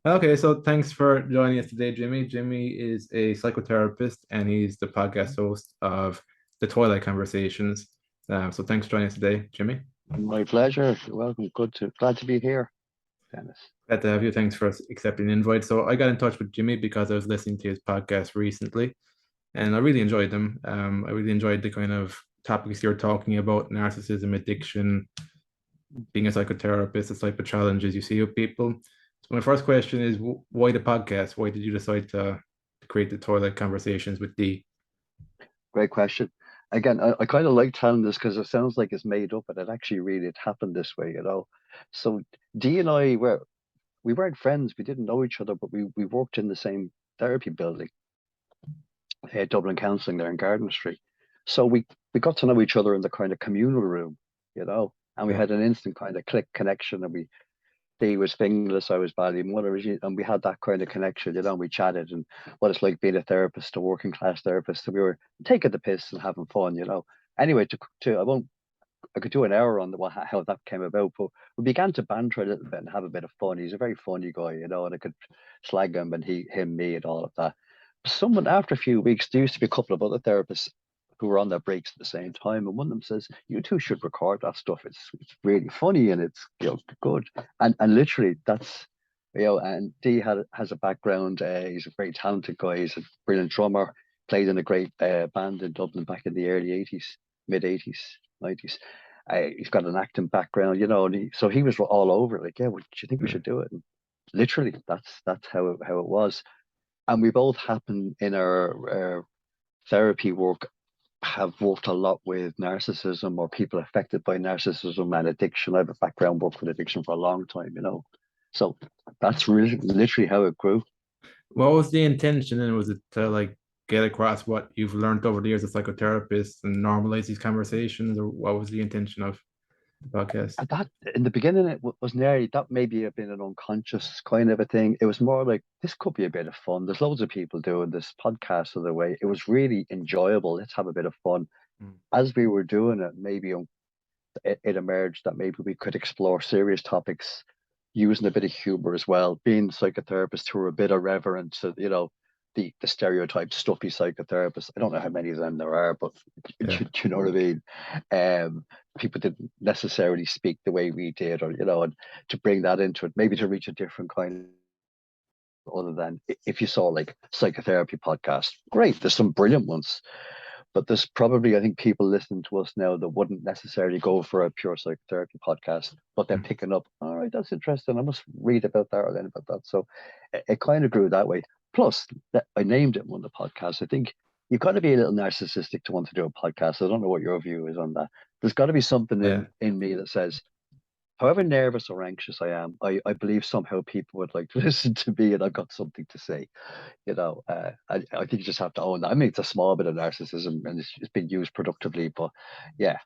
Okay, so thanks for joining us today, Jimmy. Jimmy is a psychotherapist and he's the podcast host of the Twilight Conversations. So thanks for joining us today, Jimmy. My pleasure. You're welcome. Glad to be here, Dennis. Glad to have you. Thanks for accepting the invite. So I got in touch with Jimmy because I was listening to his podcast recently and I really enjoyed them. I really enjoyed the kind of topics you're talking about, narcissism, addiction, being a psychotherapist, the type of challenges you see with people. So my first question is, why the podcast? Why did you decide to create the Toilet Conversations with D? Great question. Again, I kind of like telling this because it sounds like it's made up, but it actually really it happened this way. So Dee and I we weren't friends. We didn't know each other, but we worked in the same therapy building, Dublin Counselling there in Garden Street. So we got to know each other in the kind of communal room, and we Yeah, had an instant kind of click connection, and we he was fingerless, I was badly and we had that kind of connection. We chatted and what it's like being a therapist, a working class therapist. So we were taking the piss and having fun. Anyway, I could do an hour on how that came about, but we began to banter a little bit and have a bit of fun. He's a very funny guy, and I could slag him and me and all of that. Someone after a few weeks, there used to be a couple of other therapists who were on their breaks at the same time, and one of them says, "You two should record that stuff. It's really funny and it's good." And literally and D has a background. He's a very talented guy. He's a brilliant drummer. Played in a great band in Dublin back in the early '80s, mid '80s, '90s. He's got an acting background, and so he was all over it. Like, yeah, do you think we yeah, should do it? And literally, that's how it was. And we both happen in our therapy work have worked a lot with narcissism or people affected by narcissism and addiction. I have a background work with addiction for a long time. So that's really literally how it grew. what was the intention? And was it to like get across what you've learned over the years as a psychotherapist and normalize these conversations, or what was the intention of the podcast? And that in the beginning, it was nearly that maybe have been an unconscious kind of a thing. It was more like this could be a bit of fun. There's loads of people doing this podcast of the way. It was really enjoyable. Let's have a bit of fun. Mm. As we were doing it, maybe it emerged that maybe we could explore serious topics using a bit of humor as well. Being psychotherapists who are a bit irreverent to the stereotype stuffy psychotherapists. I don't know how many of them there are, but Yeah. do you know what I mean? Um, People didn't necessarily speak the way we did, or and to bring that into it, maybe to reach a different kind other than if you saw like psychotherapy podcasts, great, there's some brilliant ones, but there's probably, I think, people listening to us now that wouldn't necessarily go for a pure psychotherapy podcast, but they're Mm. picking up, all right, that's interesting. I must read about that or learn about that. So it kind of grew that way. Plus, I named it one of the podcasts. I think you've got to be a little narcissistic to want to do a podcast. I don't know what your view is on that. There's got to be something Yeah. in me that says, however nervous or anxious I am, I believe somehow people would like to listen to me and I've got something to say. I think you just have to own that. I mean, it's a small bit of narcissism and it's been used productively, but yeah,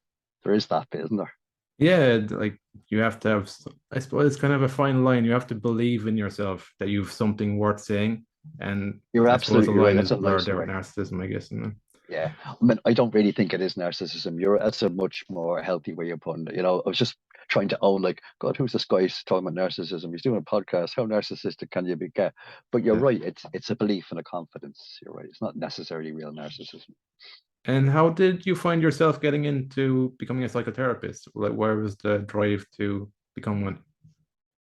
there is that bit, isn't there? Yeah, like you have to have, I suppose it's kind of a fine line. You have to believe in yourself that you've something worth saying. And You're I suppose the absolutely right. line That's is a blurred nicer there with way. narcissism, I guess. And Yeah. I mean, I don't really think it is narcissism. That's a much more healthy way of putting it. I was just trying to own, like, God, who's this guy talking about narcissism? He's doing a podcast. How narcissistic can you be? Get? But you're yeah. right. It's a belief and a confidence. You're right. It's not necessarily real narcissism. And how did you find yourself getting into becoming a psychotherapist? Like, where was the drive to become one?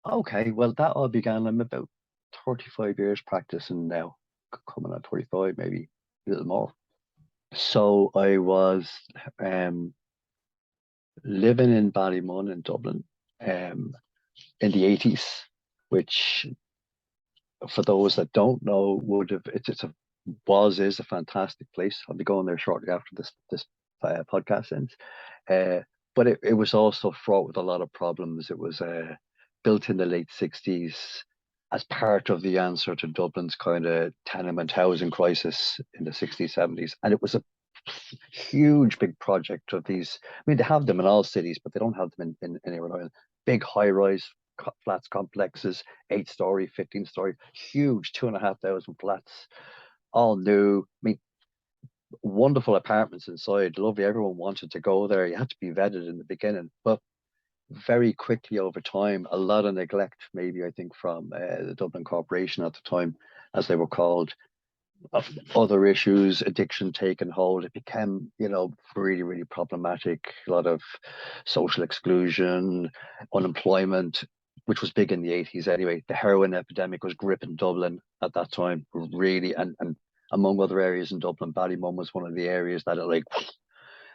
Okay, well, that all began. I'm about 35 years practicing now, coming on 35, maybe a little more. So I was um, living in Ballymun in Dublin um, in the 80s, which for those that don't know would have it's a was is a fantastic place. I'll be going there shortly after this podcast ends. Uh, but it was also fraught with a lot of problems. It was built in the late 60s as part of the answer to Dublin's kind of tenement housing crisis in the 60s, 70s. And it was a huge, big project of these. I mean, they have them in all cities, but they don't have them in Ireland. Big high rise flats complexes, 8 story, 15 story, huge 2,500 flats, all new. I mean, wonderful apartments inside, lovely. Everyone wanted to go there. You had to be vetted in the beginning, but very quickly over time, a lot of neglect, maybe I think from the Dublin Corporation at the time, as they were called, of other issues, addiction taking hold. It became, really, really problematic. A lot of social exclusion, unemployment, which was big in the 80s anyway. The heroin epidemic was gripping Dublin at that time, really. And among other areas in Dublin, Ballymum was one of the areas that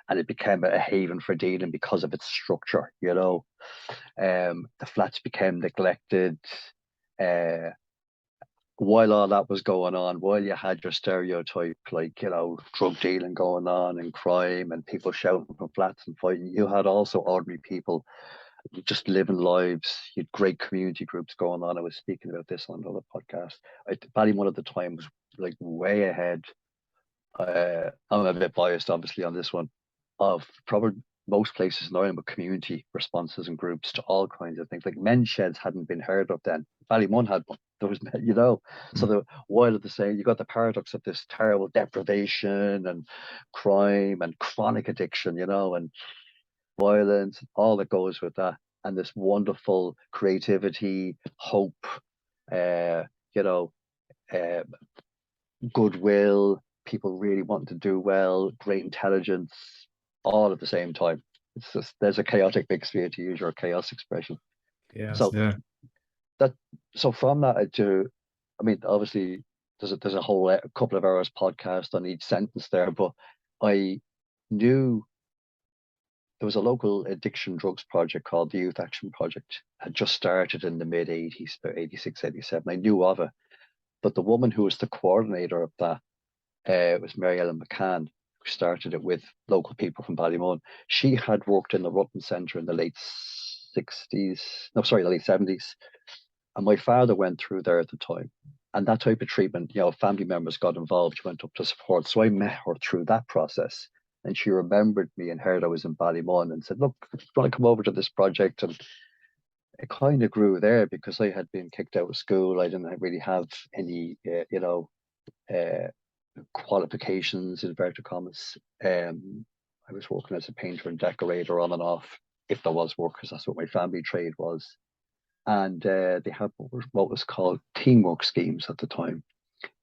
and it became a haven for dealing because of its structure, The flats became neglected. Uh, while all that was going on, while you had your stereotype, like, drug dealing going on and crime and people shouting from flats and fighting, you had also ordinary people just living lives. You had great community groups going on. I was speaking about this on another podcast. Ballymont at the time was like way ahead. I'm a bit biased, obviously, on this one, of probably most places in Ireland with community responses and groups to all kinds of things. Like men's sheds hadn't been heard of then. Ballymun had one. There was, while at the same, you got the paradox of this terrible deprivation and crime and chronic addiction, and violence, all that goes with that, and this wonderful creativity, hope, uh, you know, uh, goodwill, people really wanting to do well, great intelligence, all at the same time. It's just there's a chaotic mix for you, to use your chaos expression. Yes, So yeah. that from that I mean, obviously there's a whole a couple of hours podcast on each sentence there, but I knew there was a local addiction drugs project called the Youth Action Project, had just started in the mid 80s, about 86, 87. I knew of it, but the woman who was the coordinator of that, was Mary Ellen McCann, who started it with local people from Ballymun. She had worked in the Rutten Centre in the late 60s, no, sorry, the late 70s. And my father went through there at the time. And that type of treatment, family members got involved. She went up to support. So I met her through that process. And she remembered me and heard I was in Ballymun and said, look, do you want to come over to this project? And it kind of grew there because I had been kicked out of school. I didn't really have any, uh, qualifications, in inverted commas. I was working as a painter and decorator on and off, if there was work, because that's what my family trade was. And they had what was called teamwork schemes at the time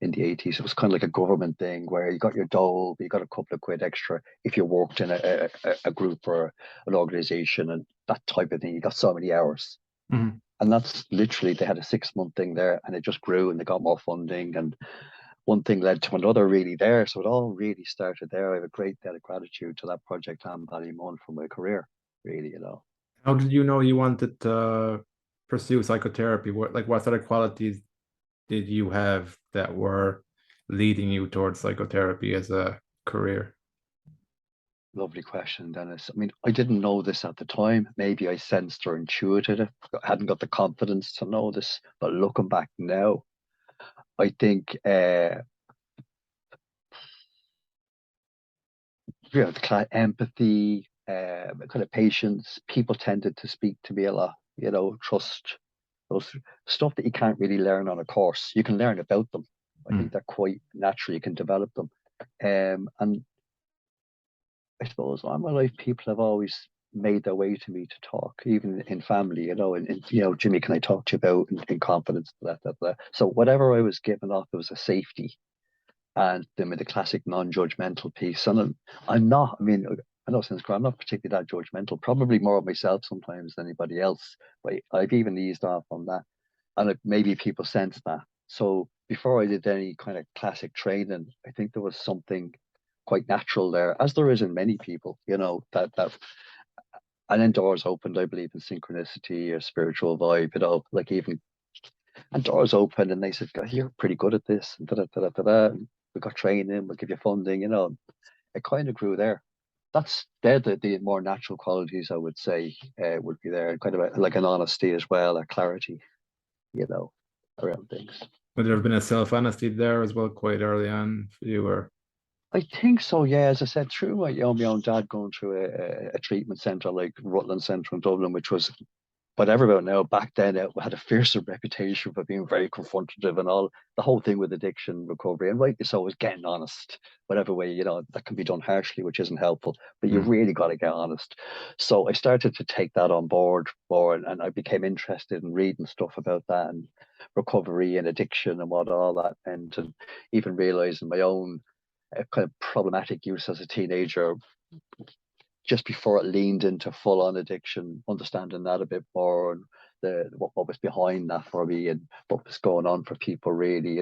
in the 80s. It was kind of like a government thing where you got your dole, you got a couple of quid extra if you worked in a group or an organization and that type of thing. You got so many hours. Mhm. And that's literally, they had a 6-month thing there and it just grew and they got more funding and one thing led to another really there. So it all really started there. I have a great debt of gratitude to that project and Ballymun for my career, really. How did you know you wanted to pursue psychotherapy? What sort of qualities did you have that were leading you towards psychotherapy as a career? Lovely question, Dennis. I mean, I didn't know this at the time. Maybe I sensed or intuited it. I hadn't got the confidence to know this. But looking back now, I think the empathy, kind of patience. People tended to speak to me a lot. Trust, those stuff that you can't really learn on a course. You can learn about them. I think they're quite natural. You can develop them. And I suppose all my life, people have always made their way to me to talk, even in family, and Jimmy, can I talk to you about in confidence, that. So whatever I was given off, there was a safety and then with the classic non-judgmental piece. And I'm not, I mean, I know it sounds cruel, I'm not particularly that judgmental, probably more of myself sometimes than anybody else, but I've even eased off on that. And maybe people sense that. So before I did any kind of classic training, I think there was something quite natural there, as there is in many people, that and then doors opened. I believe in synchronicity or spiritual vibe, like even and doors opened and they said, "God, you're pretty good at this." And and we got training, we'll give you funding, It kind of grew there. They're the more natural qualities I would say would be there, kind of like an honesty as well, a clarity, you know, around things. Would there have been a self-honesty there as well quite early on for you, or I think so, yeah. As I said, through my own dad going through a treatment centre like Rutland Centre in Dublin, which was whatever about now, back then it had a fearsome reputation for being very confrontative and all the whole thing with addiction recovery. And rightly so, is getting honest, whatever way, that can be done harshly, which isn't helpful, but you Mm. really got to get honest. So I started to take that on board more, and I became interested in reading stuff about that and recovery and addiction and what all that meant, and even realizing my own kind of problematic use as a teenager just before it leaned into full on addiction, understanding that a bit more and what was behind that for me and what was going on for people really,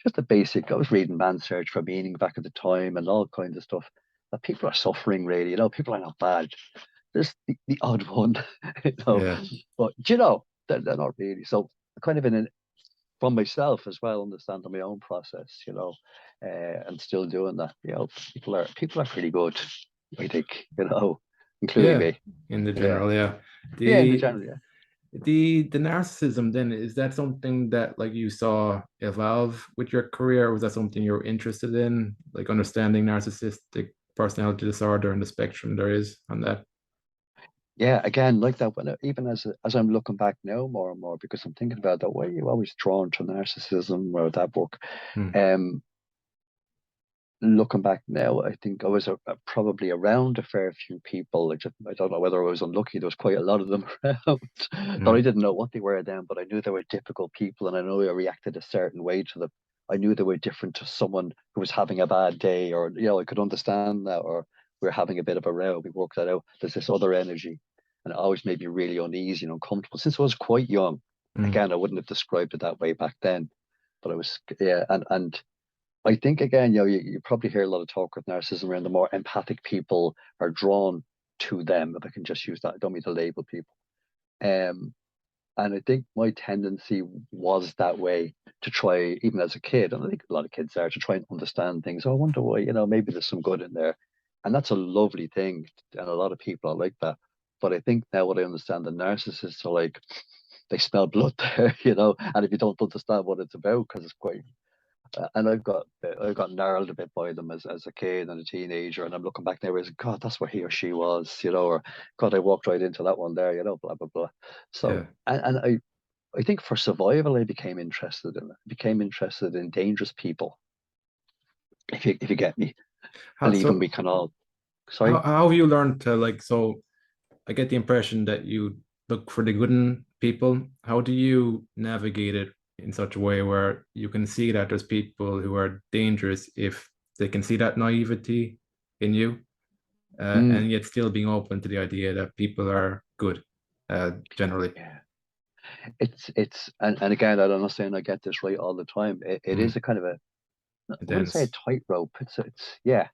just the basic. I was reading Man's Search for Meaning back at the time and all kinds of stuff. That people are suffering really, people are not bad. There's the odd one, Yeah. but they're not really. So kind of from myself as well, understanding my own process, and still doing that. People are pretty good, I think, including Yeah. me. In the Yeah. general, yeah. Yeah, in the The general, yeah. the narcissism then, is that something that like you saw evolve with your career, or was that something you're interested in, like understanding narcissistic personality disorder and the spectrum there is on that? Yeah, again, like that when even as I'm looking back now more and more, because I'm thinking about that, why are you always drawn to narcissism or that book? Hmm. Um, Looking back now, I think I was probably around a fair few people. I don't know whether I was unlucky. There was quite a lot of them around that I Hmm. didn't know what they were then, but I knew they were difficult people, and I know I reacted a certain way to them. I knew they were different to someone who was having a bad day, or I could understand that, or we are having a bit of a row. We worked that out. There's this other energy, and it always made me really uneasy and uncomfortable since I was quite young. Hmm. Again, I wouldn't have described it that way back then, but I was, yeah, and I think again, you probably hear a lot of talk with narcissism around the more empathic people are drawn to them, if I can just use that. I don't mean to label people. Um, and I think my tendency was that way to try, even as a kid, and I think a lot of kids are, to try and understand things. Oh, I wonder why, maybe there's some good in there. And that's a lovely thing. And a lot of people are like that. But I think now what I understand, the narcissists are like, they smell blood there, and if you don't understand what it's about, because it's quite and I got gnarled a bit by them as a kid and a teenager, and I'm looking back now as God, that's what he or she was, or God, I walked right into that one there, blah blah blah. So Yeah. and I think for survival, I became interested in it. I became interested in dangerous people, if you get me, How believing so? we can all. How Sorry. how have you learned to like so? I get the impression that you look for the good in people. How do you navigate it in such a way where you can see that there's people who are dangerous if they can see that naivety in you, Mm, and yet still being open to the idea that people are good, generally. yeah, and again, I'm not saying I get this right all the time. It is Mm. a kind of a, I wouldn't say a Dense. tightrope. It's yeah,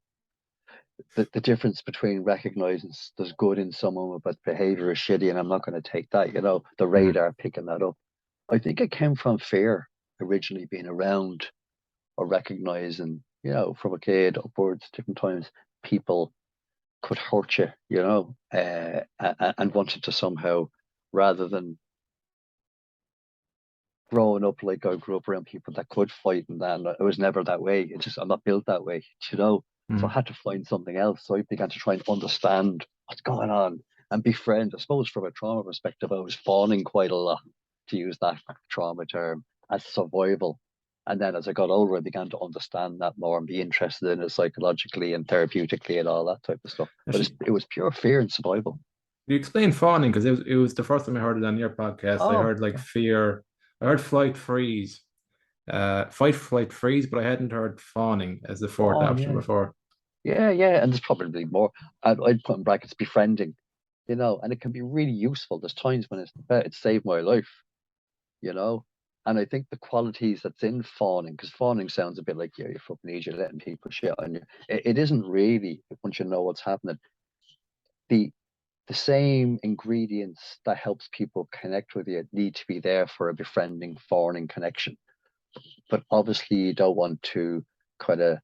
the difference between recognizing there's good in someone but behavior is shitty and I'm not going to take that, the Mm. radar picking that up. I think it came from fear originally being around or recognizing, from a kid upwards, different times, people could hurt you, and wanted to somehow, rather than growing up like I grew up around people that could fight and that, and I was never that way. It's just I'm not built that way, So I Mm. had to find something else. So I began to try and understand what's going on and befriend. I suppose from a trauma perspective, I was fawning quite a lot, to use that trauma term, as survival. And then as I got older, I began to understand that more and be interested in it psychologically and therapeutically and all that type of stuff. But Actually, it was pure fear and survival. you explained fawning because it was the first time I heard it on your podcast. I Oh, heard like okay. fear. I heard flight freeze, fight, flight, freeze, but I hadn't heard fawning as the fourth Fawn, option yeah. before. Yeah, yeah. And there's probably more. I'd put in brackets befriending, and it can be really useful. There's times when it saved my life, you know. And I think the qualities that's in fawning, because fawning sounds a bit like, yeah, you're fucking easy, you're letting people shit on you. It isn't really, once you know what's happening. The the same ingredients that helps people connect with you need to be there for a befriending, fawning connection. But obviously you don't want to kind of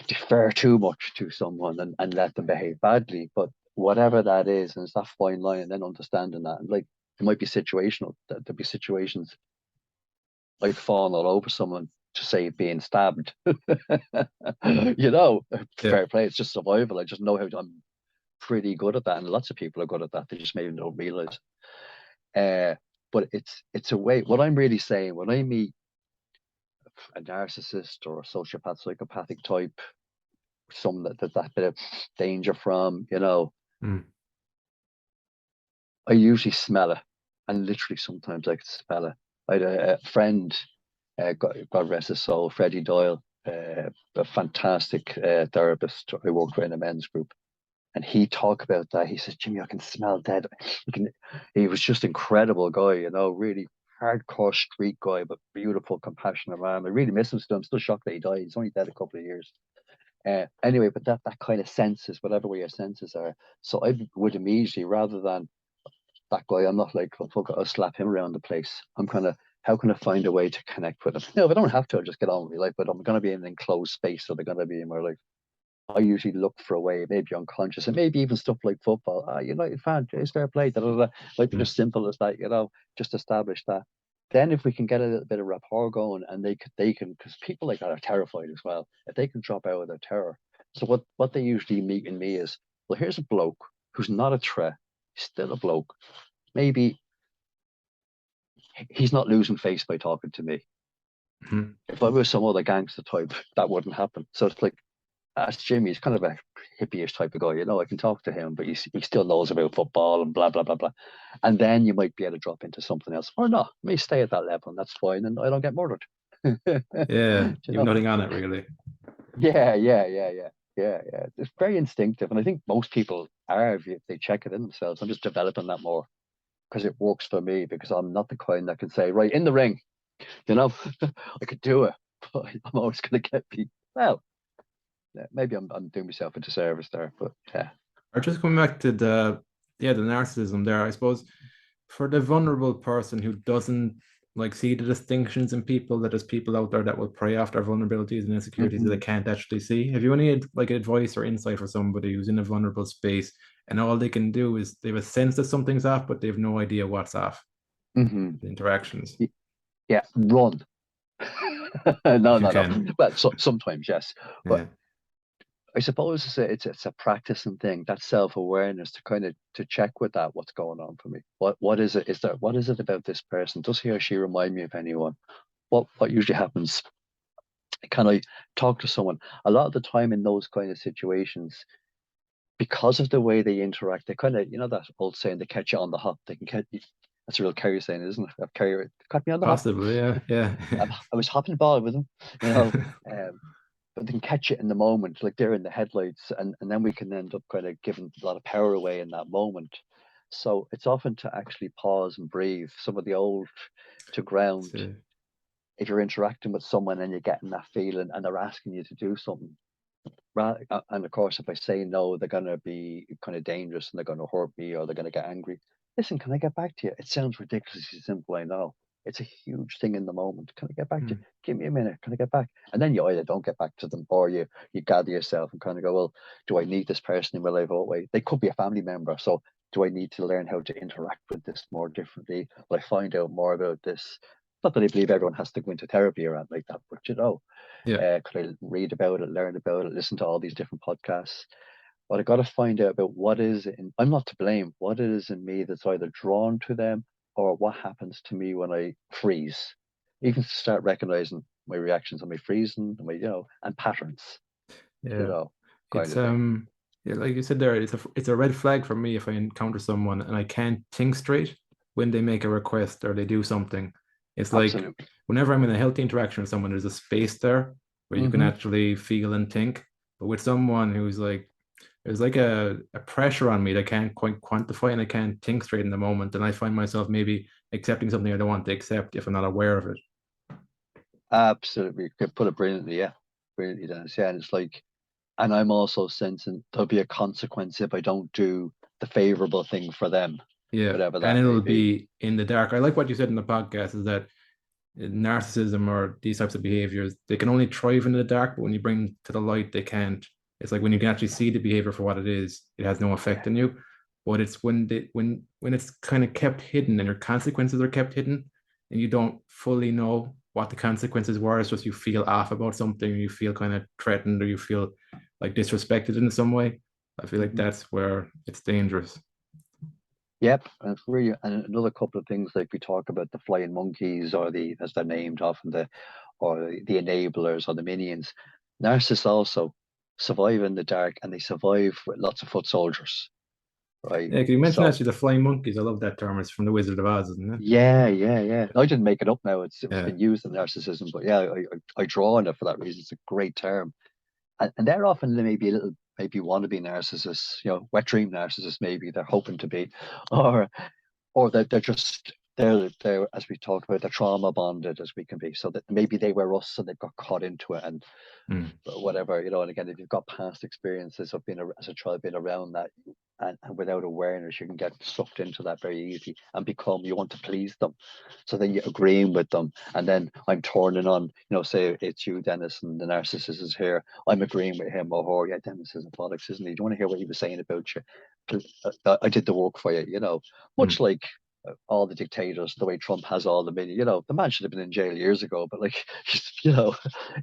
defer too much to someone and let them behave badly. But whatever that is, and it's that fine line, and then understanding that, and like it might be situational. There'll be situations I'd fall all over someone to save being stabbed. Mm. you know, Yeah. Fair play. It's just survival. I just know how to. pretty good at that, and lots of people are good at that. They just maybe don't realize. But it's a way. What I'm really saying, when I meet a narcissist or a sociopath, psychopathic type, some that bit of danger from, Mm. I usually smell it, and literally sometimes I can smell it. I had a friend, God rest his soul, Freddie Doyle, a fantastic therapist I worked with in a men's group. And he talked about that. He says, Jimmy, I can smell dead. He was just incredible guy, really hardcore street guy, but beautiful, compassionate man. I really miss him still. I'm still shocked that he died. He's only dead a couple of years. Anyway, but that kind of senses, whatever way your senses are. So I would immediately, rather than that guy, I'm not like, oh, fuck it, I'll slap him around the place. I'm kind of, how can I find a way to connect with him? No, if I don't have to, I'll just get on with my life, but I'm going to be in an enclosed space, so they're going to be in my life. I usually look for a way, maybe unconscious, and maybe even stuff like football. United fan, it's fair play. Da, da, da. Might be Mm. as simple as that, just establish that. Then, if we can get a little bit of rapport going, and they can, because people like that are terrified as well. If they can drop out of their terror, so what they usually meet in me is, well, here's a bloke who's not a threat, he's still a bloke. Maybe he's not losing face by talking to me. Mm. If I was some other gangster type, that wouldn't happen. So it's like, as Jimmy, he's kind of a hippie-ish type of guy, I can talk to him, but he still knows about football and blah, blah, blah, blah. And then you might be able to drop into something else or not. You may stay at that level and that's fine, and I don't get murdered. Yeah, You you've know? nothing on it really. Yeah. It's very instinctive. And I think most people are, if they check it in themselves. I'm just developing that more because it works for me, because I'm not the kind that can say, right, in the ring, I could do it, but I'm always going to get beat. Well, maybe I'm doing myself a disservice there, but yeah. Or just coming back to the narcissism there, I suppose for the vulnerable person who doesn't like see the distinctions in people, that there's people out there that will prey off their vulnerabilities and insecurities that they Hmm. can't actually see. Have you any like advice or insight for somebody who's in a vulnerable space and all they can do is they have a sense that something's off, but they have no idea what's off? Hmm. The interactions, Yeah, run. No, if you no, no. can. Well, sometimes yes, but Yeah. I suppose it's a practicing thing. That self-awareness to kind of to check with that what's going on for me. What is it? What is it about this person? Does he or she remind me of anyone? What usually happens? Can I talk to someone? A lot of the time in those kind of situations, because of the way they interact, they kind of, that old saying, they catch you on the hop. They can catch you. That's a real Kerry saying, isn't it? Kerry caught me on the hop. Possibly, yeah, yeah. I was hopping the ball with them, you know. Um, but they can catch it in the moment, like they're in the headlights, and then we can end up kind of giving a lot of power away in that moment. So it's often to actually pause and breathe. Some of the old to ground. So, If you're interacting with someone and you're getting that feeling and they're asking you to do something, and of course, if I say no, they're going to be kind of dangerous and they're going to hurt me or they're going to get angry. Listen, can I get back to you? It sounds ridiculously simple, I know. It's a huge thing in the moment. Can I get back to you? mm, Give me a minute. Can I get back? And then you either don't get back to them, or you gather yourself and kind of go, well, do I need this person in my life? Oh, wait, they could be a family member. So do I need to learn how to interact with this more differently? Will I find out more about this? Not that I believe everyone has to go into therapy or anything like that, but yeah. could I read about it, learn about it, listen to all these different podcasts? But I got to find out about what is in, I'm not to blame, what it is in me that's either drawn to them or what happens to me when I freeze. Even start recognizing my reactions. Am I freezing? Am I, and patterns, you Yeah. know, kind It's of thing. yeah, like you said there, it's a red flag for me if I encounter someone and I can't think straight when they make a request or they do something. It's like Absolutely. whenever I'm in a healthy interaction with someone, there's a space there where you can Hmm. actually feel and think. But with someone who's like there's like a pressure on me that I can't quite quantify and I can't think straight in the moment. And I find myself maybe accepting something I don't want to accept if I'm not aware of it. Absolutely. You could put it brilliantly, yeah. Brilliantly, Dennis. Yeah. And it's like, and I'm also sensing there'll be a consequence if I don't do the favorable thing for them, Yeah. whatever And that may it'll be. be in the dark. I like what you said in the podcast is that narcissism or these types of behaviors, they can only thrive in the dark, but when you bring to the light, they can't. It's like when you can actually see the behavior for what it is, it has no Yeah. effect on you. But it's when it's kind of kept hidden and your consequences are kept hidden and you don't fully know what the consequences were. It's just you feel off about something, you feel kind of threatened or you feel like disrespected in some way. I feel like that's where it's dangerous. Yep, and it's really, and another couple of things like we talk about the flying monkeys or the, as they're named often, the or the enablers or the minions. Narcissists also survive in the dark, and they survive with lots of foot soldiers, right? Yeah, can you mention So actually the flying monkeys? I love that term. It's from the Wizard of Oz, isn't it? yeah, yeah, yeah. I didn't make it up now. It's Yeah. been used in narcissism, but yeah, I draw on it for that reason. It's a great term, and they're often maybe a little maybe wannabe narcissists, wet dream narcissists. Maybe they're hoping to be, or they're just they're as we talked about, they're trauma bonded as we can be, so that maybe they were us, so they got caught into it and Mm. whatever, and again, if you've got past experiences of being as a child, being around that, and without awareness, you can get sucked into that very easy and become, you want to please them, so then you're agreeing with them, and then I'm turning on, say it's you, Dennis, and the narcissist is here, I'm agreeing with him or her. Yeah, Dennis is a bollocks, isn't he? Do you want to hear what he was saying about you? I did the work for you, much Mm. like all the dictators, the way Trump has all the many, the man should have been in jail years ago, but like, he's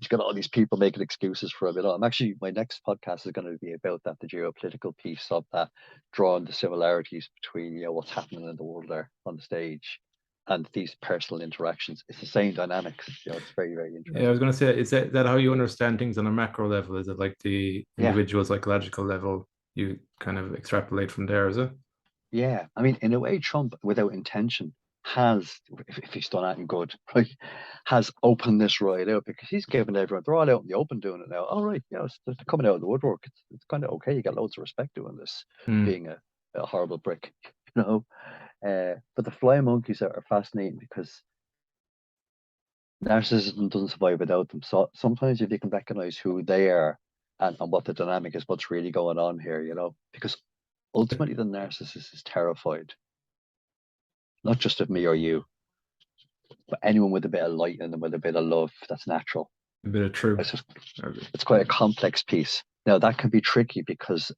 got all these people making excuses for him. I'm actually, my next podcast is going to be about that, the geopolitical piece of that, drawing the similarities between, what's happening in the world there on the stage and these personal interactions. It's the same dynamics. It's very, very Yeah, I was interesting. gonna say, is that how you understand things on a macro level? Is it like the Yeah. individual psychological level you kind of extrapolate from there, is it? Yeah, I mean, in a way, Trump, without intention, has, if he's done anything good, right, has opened this right out, because he's given everyone, they're all out in the open doing it now. All right, they're coming out of the woodwork. It's kind of okay. You get loads of respect doing this, Mm. being a horrible prick, you know. But the flying monkeys are fascinating because narcissism doesn't survive without them. So sometimes if you can recognize who they are, and what the dynamic is, what's really going on here, because ultimately the narcissist is terrified, not just of me or you, but anyone with a bit of light in them, with a bit of love, that's natural. A bit of It's truth. just, it's quite a complex piece. Now that can be tricky because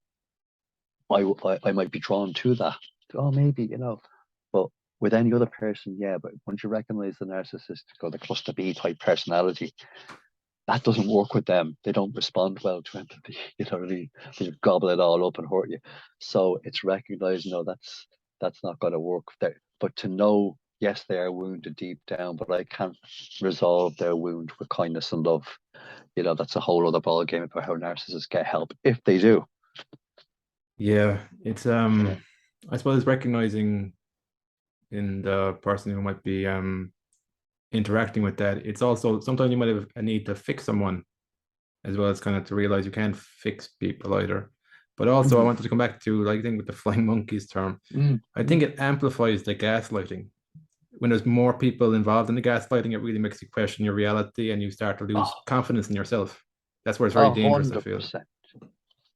I might be drawn to that. Oh, maybe, but with any other person, yeah. But once you recognize the narcissistic or the cluster B type personality, that doesn't work with them. They don't respond well to empathy. They gobble it all up and hurt you. So it's recognizing, no, that's not going to work there. But to know, yes, they are wounded deep down, but I can't resolve their wound with kindness and love. That's a whole other ball game about how narcissists get help if they do. Yeah, it's Yeah. I suppose recognizing in the person who might be interacting with that, it's also sometimes you might have a need to fix someone as well as kind of to realize you can't fix people either. But also I Mm-hmm. wanted to come back to like I think with the flying monkeys term, I Mm-hmm. think it amplifies the gaslighting. When there's more people involved in the gaslighting, it really makes you question your reality and you start to lose Oh, confidence in yourself. That's where it's very a dangerous, I hundred feel. percent.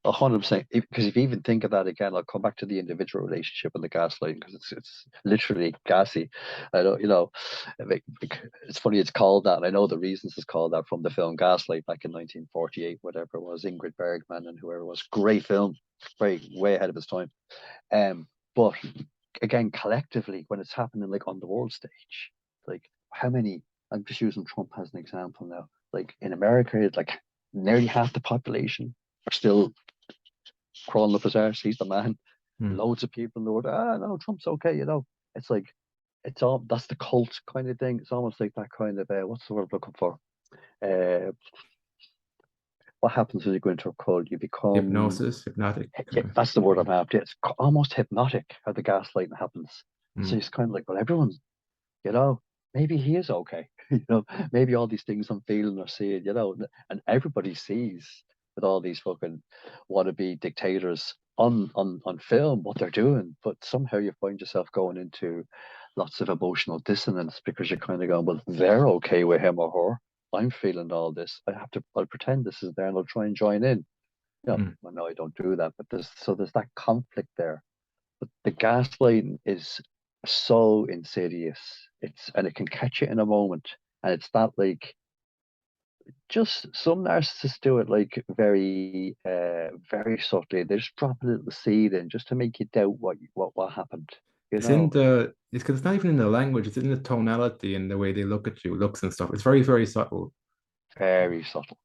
100%. Because if you even think of that again, I'll come back to the individual relationship and the gaslighting, because it's literally gassy. I don't, it's funny it's called that. And I know the reasons it's called that from the film Gaslight back in 1948, whatever it was, Ingrid Bergman and whoever it was. Great film, very way ahead of its time. But again, collectively, when it's happening like on the world stage, like how many? I'm just using Trump as an example now. Like in America, it's like nearly half the population are still crawling up his arse. He's the man. Hmm. Loads of people in the world. No, Trump's okay. It's like it's all that's the cult kind of thing. It's almost like that kind of what's the word I'm looking for? Uh, what happens when you go into a cult? You become Hypnosis, hypnotic yeah, kind of. that's the word I'm after. It's almost hypnotic how the gaslighting happens. So Hmm. it's kind of like, well, everyone, you know, maybe he is okay. Maybe all these things I'm feeling or seeing, and everybody sees with all these fucking wannabe dictators on film what they're doing, but somehow you find yourself going into lots of emotional dissonance because you're kind of going, well, they're okay with him or her. I'm feeling all this. I'll pretend this is there and I'll try and join in. Hmm. Well, no, I don't do that. But there's that conflict there. But the gaslighting is so insidious. And it can catch you in a moment. And it's not like just some narcissists do it like very very subtly. They just drop a little seed in just to make you doubt what happened. You It's in know, the it's because it's not even in the language, it's in the tonality and the way they look at you, looks and stuff. It's very, very subtle. very subtle.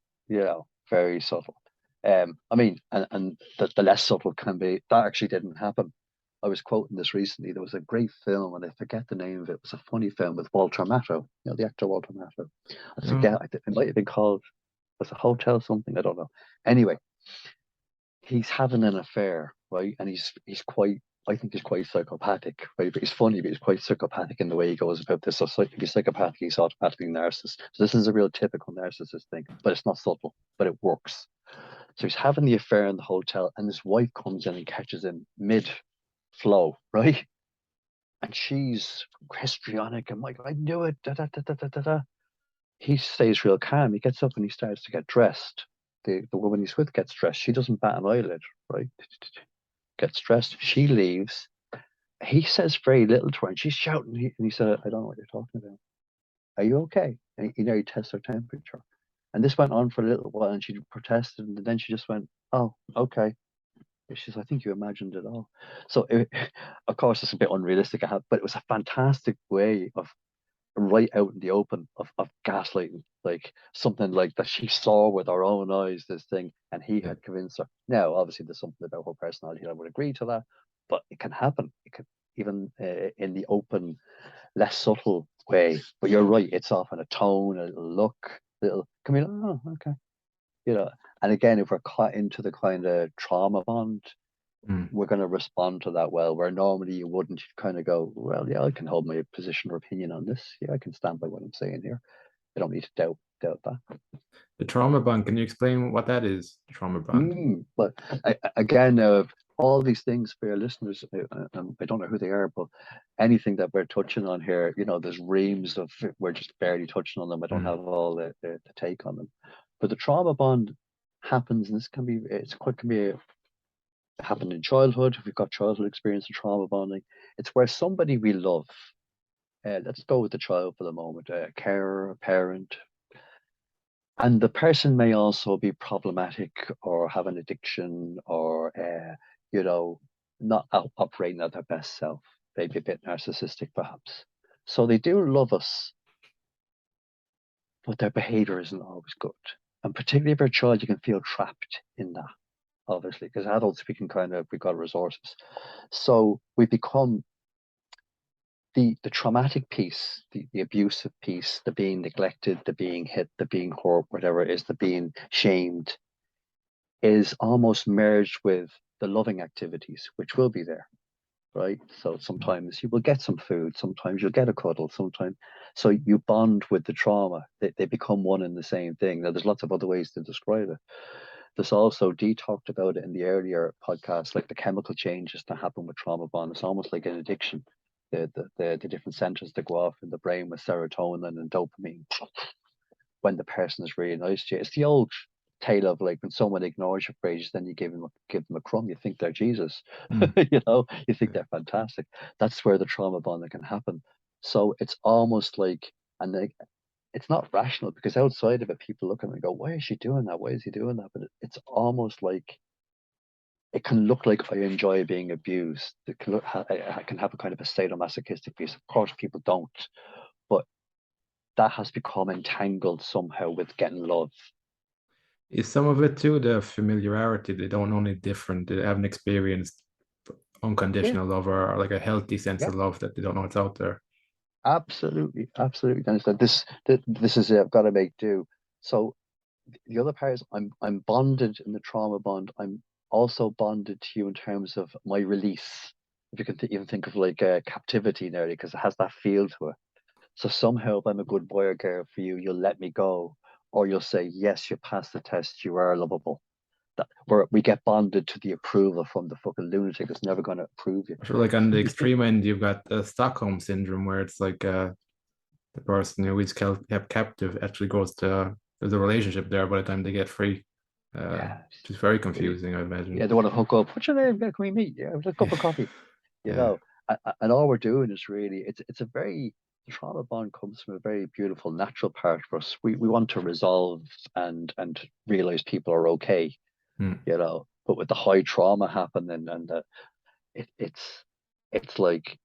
Very subtle. I mean, and the less subtle can be that actually didn't happen. I was quoting this recently. There was a great film, and I forget the name of it. It was a funny film with Walter Matthau, the actor Walter Matthau. I No. forget. It might have been called was a hotel something. I don't know. Anyway, he's having an affair, right? And he's quite. I think he's quite psychopathic, right? But he's funny, but he's quite psychopathic in the way he goes about this. So he's psychopathic, he's automatically narcissist. So this is a real typical narcissist thing, but it's not subtle, but it works. So he's having the affair in the hotel, and his wife comes in and catches him mid flow, right? And she's histrionic and like, I knew it. Da, da, da, da, da, da, da. He stays real calm. He gets up and he starts to get dressed. The woman he's with gets dressed. She doesn't bat an eyelid, right? Gets dressed. She leaves. He says very little to her, and she's shouting. And he said, I don't know what you're talking about. Are you okay? And he tests her temperature. And this went on for a little while, and she protested, and then she just went, oh, okay. She says, I think you imagined it all. So, of course, it's a bit unrealistic, but it was a fantastic way of right out in the open of gaslighting, like something like that she saw with her own eyes, this thing, and he Yeah. had convinced her. Now, obviously, there's something about her personality that would agree to that, but it can happen. It can even in the open, less subtle way. But you're right; it's often a tone, a little look, little. Come in. Oh, okay. You know. And again, if we're caught into the kind of trauma bond, Mm. we're going to respond to that well, where normally you wouldn't. You'd kind of go, well, yeah, I can hold my position or opinion on this. Yeah, I can stand by what I'm saying here. I don't need to doubt that. The trauma bond, can you explain what that is? The trauma bond. But again, all these things for your listeners, I don't know who they are, but anything that we're touching on here, there's reams of, we're just barely touching on them. I don't Mm. have all the take on them. But the trauma bond happens, and this can be, can be happened in childhood. If we've got childhood experience of trauma bonding, it's where somebody we love, let's go with the child for the moment, a carer, a parent, and the person may also be problematic or have an addiction or, not operating at their best self, maybe a bit narcissistic perhaps. So they do love us, but their behavior isn't always good. And particularly if you're a child, you can feel trapped in that, obviously, because adults, we've got resources. So we become the traumatic piece, the abusive piece, the being neglected, the being hit, the being hurt, whatever it is, the being shamed, is almost merged with the loving activities, which will be there, right? So sometimes you will get some food, sometimes you'll get a cuddle, sometimes. So you bond with the trauma. They become one and the same thing. Now, there's lots of other ways to describe it. There's also, Dee talked about it in the earlier podcast, like the chemical changes that happen with trauma bond. It's almost like an addiction. The different centers that go off in the brain with serotonin and dopamine when the person is really nice to you. It's the old tale of like when someone ignores you for ages, then you give them a crumb. You think they're Jesus, Mm. you think they're fantastic. That's where the trauma bonding can happen. So it's almost like, and it's not rational because outside of it, people look at it and go, "Why is she doing that? Why is he doing that?" But it's almost like it can look like I enjoy being abused. It can I can have a kind of a sadomasochistic piece. Of course, people don't, but that has become entangled somehow with getting love. Is some of it too the familiarity? They don't know any different. They haven't experienced Yeah, unconditional love or like a healthy sense yeah, of love that they don't know it's out there. absolutely, absolutely. Dennis, that this is it. I've got to make do. So the other part is I'm bonded in the trauma bond. I'm also bonded to you in terms of my release. If you can even think of like captivity nearly, because it has that feel to it. So somehow, if I'm a good boy or girl for you, you'll let me go, or you'll say, yes, you passed the test, you are lovable. That where we get bonded to the approval from the fucking lunatic that's never going to approve you. So like on the extreme end, you've got the Stockholm syndrome where it's like the person who is kept captive actually goes to there's a relationship there by the time they get free. Yes. Which is very Yeah, confusing, I imagine. yeah, they want to hook up. What's your name? Yeah, can we meet? Yeah, just a cup Yeah. of coffee. You Yeah. know, and all we're doing is really it's a very the trauma bond comes from a very beautiful natural part for us. We want to resolve and realize people are okay. Mm. But with the high trauma happening and it's like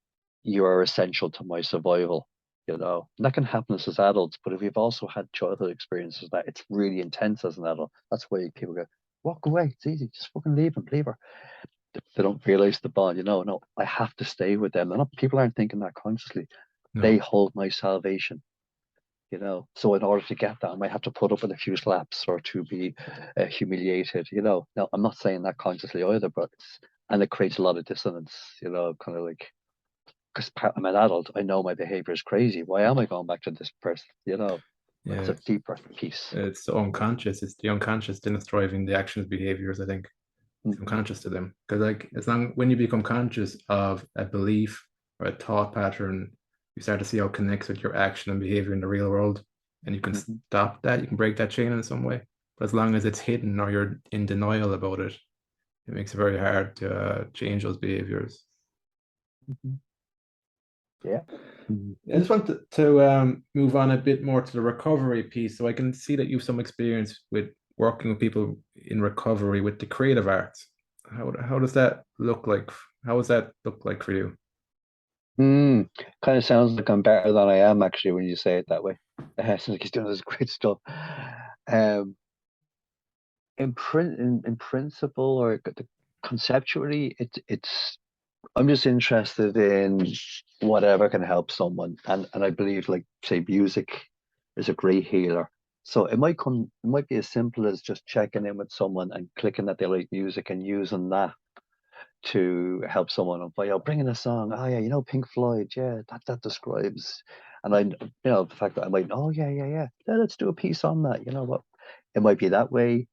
you are essential to my survival. And that can happen as adults, but if you've also had childhood experiences that it's really intense as an adult, that's why people go, walk away. It's easy. Just fucking leave him, leave her. They don't realize the bond, no, I have to stay with them. People aren't thinking that consciously. They No. hold my salvation, So in order to get that, I might have to put up with a few slaps or to be humiliated, Now, I'm not saying that consciously either, and it creates a lot of dissonance, kind of like, because I'm an adult, I know my behavior is crazy. Why am I going back to this person? That's Yeah. a deeper piece. It's unconscious. It's the unconscious then it's driving the actions, behaviors, I think. It's Hmm. unconscious to them. Because like as long when you become conscious of a belief or a thought pattern, you start to see how it connects with your action and behavior in the real world. And you can Hmm. stop that, you can break that chain in some way. But as long as it's hidden or you're in denial about it, it makes it very hard to change those behaviors. Hmm. Yeah. Hmm. I just want to move on a bit more to the recovery piece. So I can see that you have some experience with working with people in recovery with the creative arts. How does that look like? How does that look like for you? Mm, kind of sounds like I'm better than I am actually when you say it that way. Sounds like he's doing this great stuff. Um, in principle or conceptually, it's I'm just interested in whatever can help someone, and I believe like say music is a great healer. So it might be as simple as just checking in with someone and clicking that they like music and using that to help someone by bringing a song. Oh yeah, Pink Floyd. Yeah, that describes. And the fact that I might. Oh yeah. Let's do a piece on that. You know what? It might be that way.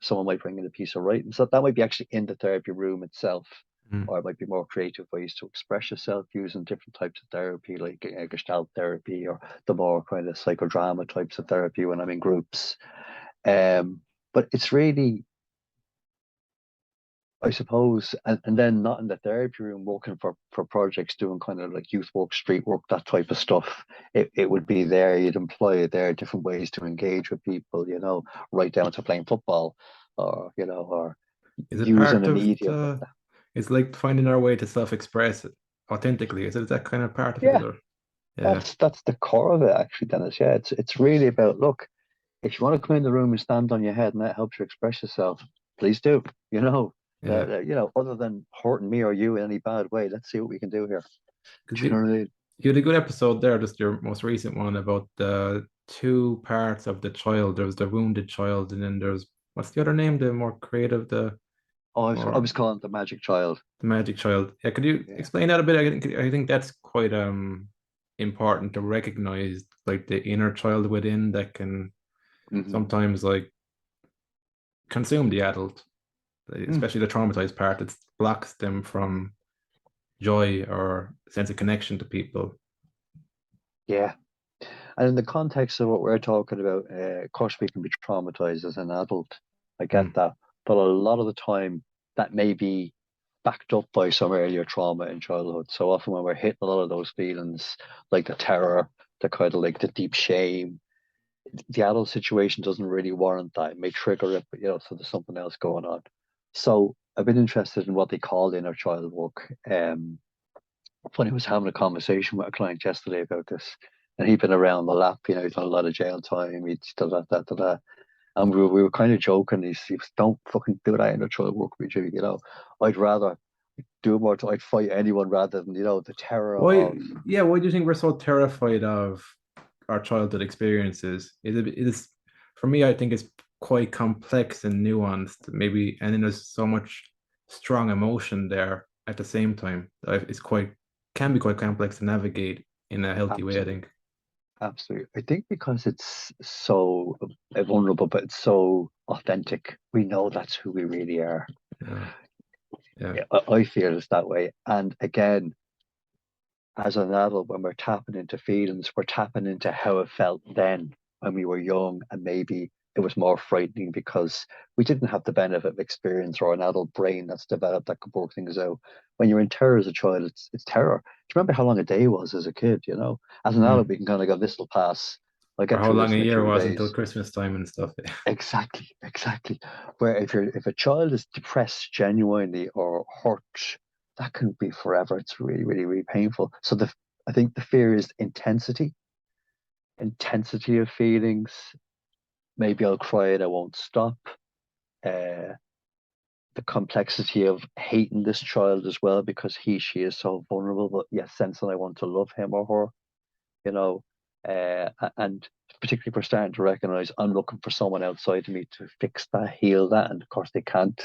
Someone might bring in a piece of writing, so that might be actually in the therapy room itself, Mm. or it might be more creative ways to express yourself using different types of therapy, like Gestalt therapy, or the more kind of psychodrama types of therapy when I'm in groups. But it's really I suppose, and then not in the therapy room working for projects doing kind of like youth work, street work, that type of stuff. It would be there, you'd employ it there, different ways to engage with people, right down to playing football or Is it using part a of medium like the? that. It's like finding our way to self-express it authentically. Is it that kind of part of it? Yeah, Or yeah, that's the core of it actually, Dennis. Yeah, it's really about look, if you want to come in the room and stand on your head and that helps you express yourself, please do. yeah. Other than hurting me or you in any bad way, let's see what we can do here. Because Do you know what I mean? you had a good episode there, just your most recent one about the two parts of the child. There was the wounded child, and then there's what's the other name? The more creative, the Oh, I more was calling it the magic child. the magic child. Yeah, could you Yeah. explain that a bit? I think that's quite important to recognize like the inner child within that can Hmm. sometimes like consume the adult, Mm. especially the traumatized part that blocks them from joy or sense of connection to people. Yeah. And in the context of what we're talking about, of course, we can be traumatized as an adult. I get Mm. that. But a lot of the time, that may be backed up by some earlier trauma in childhood. So often, when we're hitting a lot of those feelings, like the terror, the kind of like the deep shame, the adult situation doesn't really warrant that. It may trigger it, but so there's something else going on. So I've been interested in what they call inner child work. Funny, I was having a conversation with a client yesterday about this, and he'd been around the lap, he'd done a lot of jail time, he'd done that. And we were kind of joking. He was, don't fucking do that inner child work with you, I'd rather do more, I'd fight anyone rather than, the terror Why, of, yeah, why do you think we're so terrified of our childhood experiences? It is for me, I think it's quite complex and nuanced, maybe, and then there's so much strong emotion there at the same time. It's quite can be quite complex to navigate in a healthy way, I absolutely. think. Absolutely. I think because it's so vulnerable, but it's so authentic, we know that's who we really are. Yeah, yeah. Yeah, I feel it's that way. And again, as an adult, when we're tapping into feelings, we're tapping into how it felt then when we were young, and maybe it was more frightening because we didn't have the benefit of experience or an adult brain that's developed that could work things out. When you're in terror as a child, it's terror. Do you remember how long a day was as a kid? As an adult, Mm. we can kind of go, this will pass. I'll Or get how through long this a in a year few was until days. Christmas time and stuff. Exactly, exactly. Where if a child is depressed genuinely or hurt, that can be forever. It's really, really, really painful. So I think the fear is intensity of feelings. Maybe I'll cry and I won't stop. the complexity of hating this child as well because she is so vulnerable, but yet sensing I want to love him or her, you know, and particularly for starting to recognize I'm looking for someone outside of me to fix that, heal that, and of course they can't,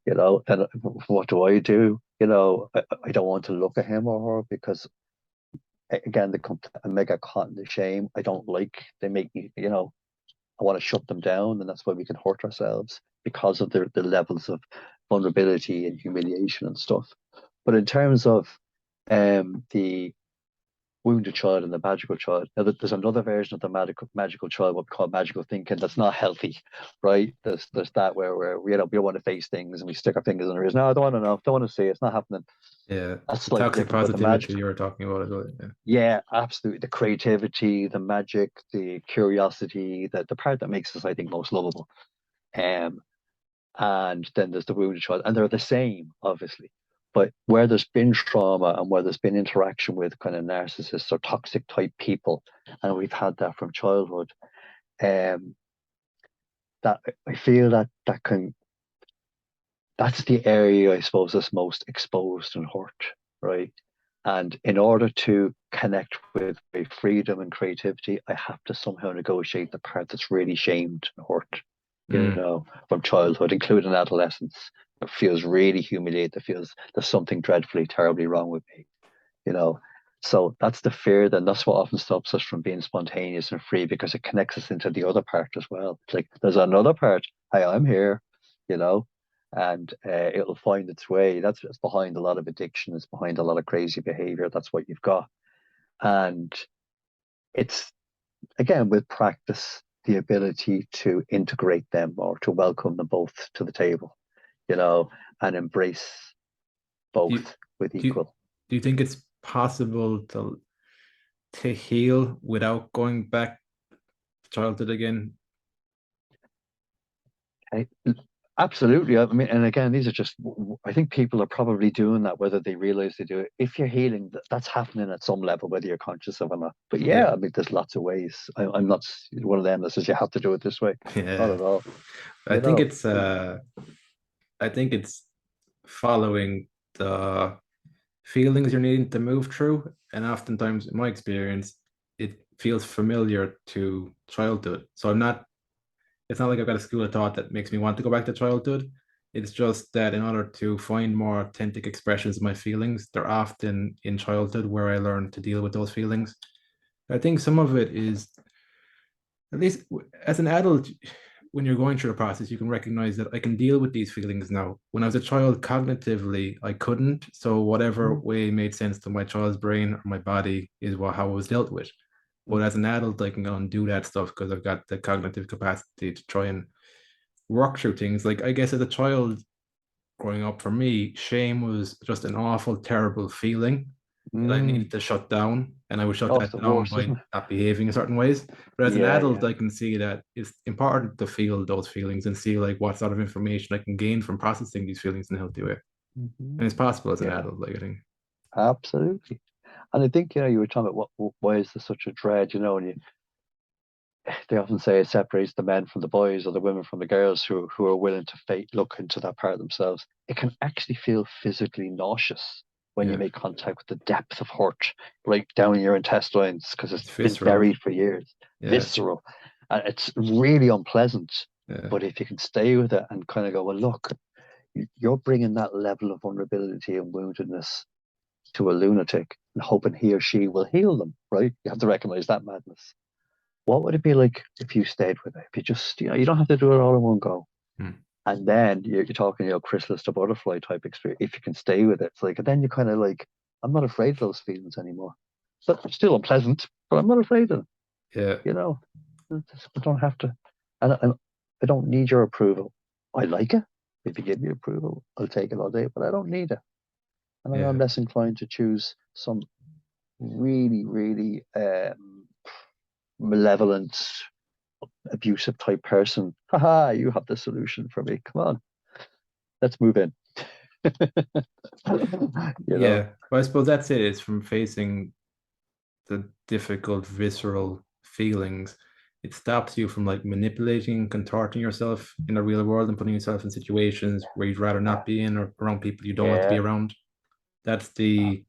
and what do? I don't want to look at him or her because again, they come to a mega caught in the shame. I don't like, they make me, I want to shut them down, and that's why we can hurt ourselves because of the levels of vulnerability and humiliation and stuff. But in terms of the wounded child and the magical child, now there's another version of the magical child, what we call magical thinking, that's not healthy, right? There's that where we don't want to face things and we stick our fingers in our ears. No, I don't want to know, don't want to see it. It's not happening. Yeah, That's the slightly toxic different, but the positivity magic, you were talking about as well. Yeah. yeah, absolutely. The creativity, the magic, the curiosity, the part that makes us, I think, most lovable. Um, and then there's the wounded child, and they're the same, obviously. But where there's been trauma and where there's been interaction with kind of narcissists or toxic type people, and we've had that from childhood, um, that I feel that's the area I suppose that's most exposed and hurt, right? And in order to connect with my freedom and creativity, I have to somehow negotiate the part that's really shamed and hurt, Mm. from childhood, including adolescence. It feels really humiliated. It feels there's something dreadfully, terribly wrong with me, you know. So that's the fear, then that's what often stops us from being spontaneous and free because it connects us into the other part as well. It's like there's another part. Hey, I'm here, you know, and it'll find its way. That's what's behind a lot of addiction. It's behind a lot of crazy behavior. That's what you've got, and it's again with practice the ability to integrate them or to welcome them both to the table, and embrace Do you both with do you, equal. do you think it's possible to heal without going back to childhood again? I, Absolutely. I mean, and again, these are just, I think people are probably doing that, whether they realize they do it. If you're healing, that's happening at some level, whether you're conscious of it or not. But Yeah, yeah, I mean, there's lots of ways. I'm not one of them that says you have to do it this way. Not yeah. at all. I You think know, it's I think it's following the feelings you're needing to move through. And oftentimes, in my experience, it feels familiar to childhood. So it's not like I've got a school of thought that makes me want to go back to childhood. It's just that in order to find more authentic expressions of my feelings, they're often in childhood where I learned to deal with those feelings. I think some of it is, at least as an adult, when you're going through the process, you can recognize that I can deal with these feelings now. When I was a child, cognitively, I couldn't. So whatever mm, way made sense to my child's brain or my body is how it was dealt with. But mm, as an adult, I can go and do that stuff because I've got the cognitive capacity to try and work through things. Like I guess as a child growing up, for me, shame was just an awful, terrible feeling that I needed mm. to shut down, and I would shut Oh, it's that the down worst, by isn't it? not behaving in certain ways. But as an Yeah, adult, yeah. I can see that it's important to feel those feelings and see like what sort of information I can gain from processing these feelings in a healthy way. Hmm. And it's possible as an Yeah, adult, like I think. absolutely. And I think, you were talking about why is there such a dread, and they often say it separates the men from the boys or the women from the girls who are willing to look into that part of themselves. It can actually feel physically nauseous when you Yeah, make contact with the depth of hurt right down in your intestines because it's it's been visceral. buried for years, Yeah, visceral, and it's really unpleasant. yeah, But if you can stay with it and kind of go, well, look, you're bringing that level of vulnerability and woundedness to a lunatic and hoping he or she will heal them, right? You have to recognize that madness. What would it be like if you stayed with it? If you just, you don't have to do it all in one go. hmm, And then you're talking, chrysalis to butterfly type experience. If you can stay with it, it's like, and then you kind of like, I'm not afraid of those feelings anymore. But it's still unpleasant, but I'm not afraid of them, yeah, you know. I don't have to, and I don't need your approval. I like it. If you give me approval, I'll take it all day, but I don't need it. And I'm yeah, less inclined to choose some really, really malevolent abusive type person. Haha, you have the solution for me. Come on, let's move in. you know. yeah. But I suppose that's it. It's from facing the difficult, visceral feelings it stops you from like manipulating, contorting yourself in the real world and putting yourself in situations where you'd rather not be in or around people you don't want to be Yeah, around. That's the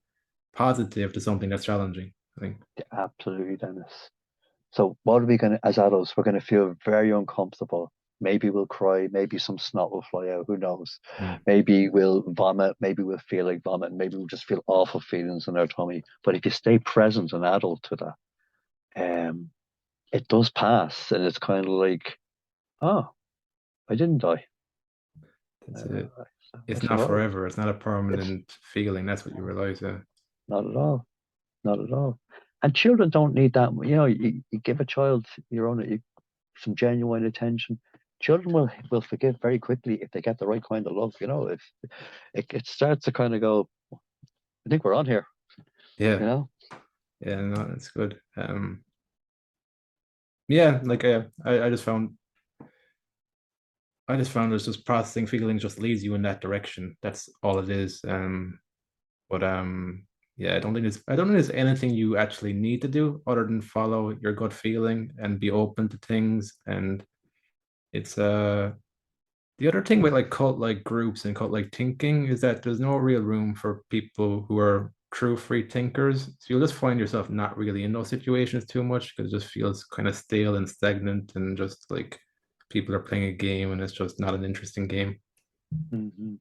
positive to something that's challenging, I think. absolutely, Dennis. So what are we gonna, as adults, we're gonna feel very uncomfortable. Maybe we'll cry, maybe some snot will fly out, who knows? Mm. Maybe we'll vomit, maybe we'll feel like vomit, maybe we'll just feel awful feelings in our tummy. But if you stay present and adult to that, um, it does pass, and it's kind of like, oh, I didn't die. That's it. Uh, I It's not survived. forever. It's not a It's permanent feeling. That's what you realize. not at all, not at all. And children don't need that. You know, you give a child your own some genuine attention. Children will forgive very quickly if they get the right kind of love. You know, if it starts to kind of go, I think we're on here. Yeah, You know. yeah, no, that's good. Yeah, like I just found it's just processing feelings just leads you in that direction. That's all it is. But yeah, I don't think there's anything you actually need to do other than follow your gut feeling and be open to things. And it's the other thing with like cult like groups and cult like thinking is that there's no real room for people who are true free thinkers. So you'll just find yourself not really in those situations too much because it just feels kind of stale and stagnant and just like people are playing a game and it's just not an interesting game. Mm-hmm.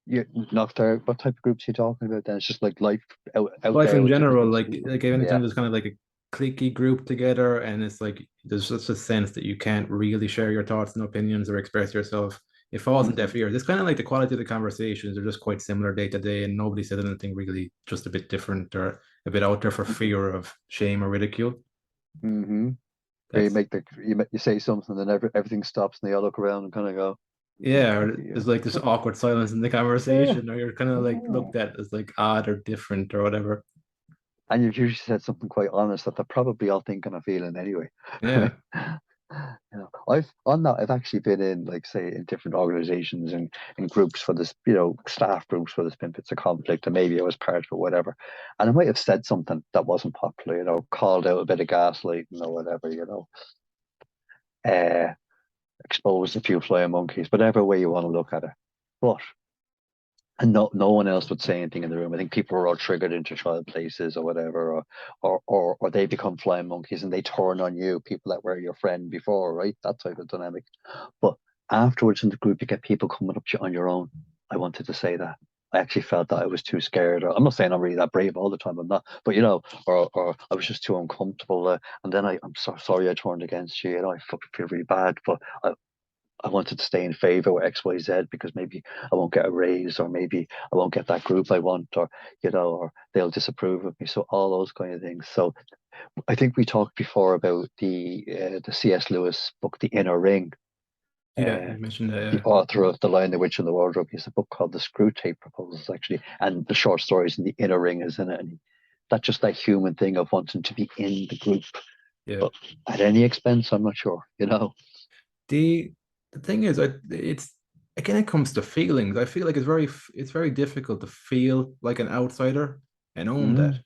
You not there. What type of groups are you talking about? Then it's just like life out Life there in with different general, groups of people. like Yeah. anytime there's kind of like a cliquey group together and it's like there's just a sense that you can't really share your thoughts and opinions or express yourself. It falls in Hmm. deaf ears. It's kind of like the quality of the conversations are just quite similar day to day, and nobody said anything really just a bit different or a bit out there for fear of shame or ridicule. Hmm. Where you That's make you say something, and then everything stops, and they all look around and kind of go, yeah, or yeah. there's like this awkward silence in the Yeah. conversation, or you're kind of like looked at as like odd or different or whatever. And you've usually said something quite honest that they're probably all thinking or feeling anyway. Yeah, I've on that I've actually been in like say in different organizations and in groups for this, staff groups for this been bits of conflict, and maybe I was part of it, whatever. And I might have said something that wasn't popular, called out a bit of gaslighting or whatever, uh, exposed a few flying monkeys, whatever way you want to look at it. But and no one else would say anything in the room. I think people were all triggered into child places or whatever, or they become flying monkeys and they turn on you, people that were your friend before, right? That type of dynamic. But afterwards in the group, you get people coming up to you on your own. I wanted to say that. I actually felt that I was too scared. Or I'm not saying I'm really that brave all the time. I'm not, but or I was just too uncomfortable. And then I'm so sorry I turned against you. I fucking feel really bad, but I wanted to stay in favor with XYZ because maybe I won't get a raise, or maybe I won't get that group I want, or they'll disapprove of me. So all those kind of things. So I think we talked before about the C.S. Lewis book, The Inner Ring. yeah, Uh, you mentioned that. the author of The Lion, the Witch, and the Wardrobe. He has a book called The Screw Tape Proposals, actually, and the short stories in The Inner Ring is in it. And that's just that human thing of wanting to be in the group, Yeah. but at any expense, I'm not sure. The the thing is, it's again, it comes to feelings. I feel like it's very difficult to feel like an outsider and own that. Mm,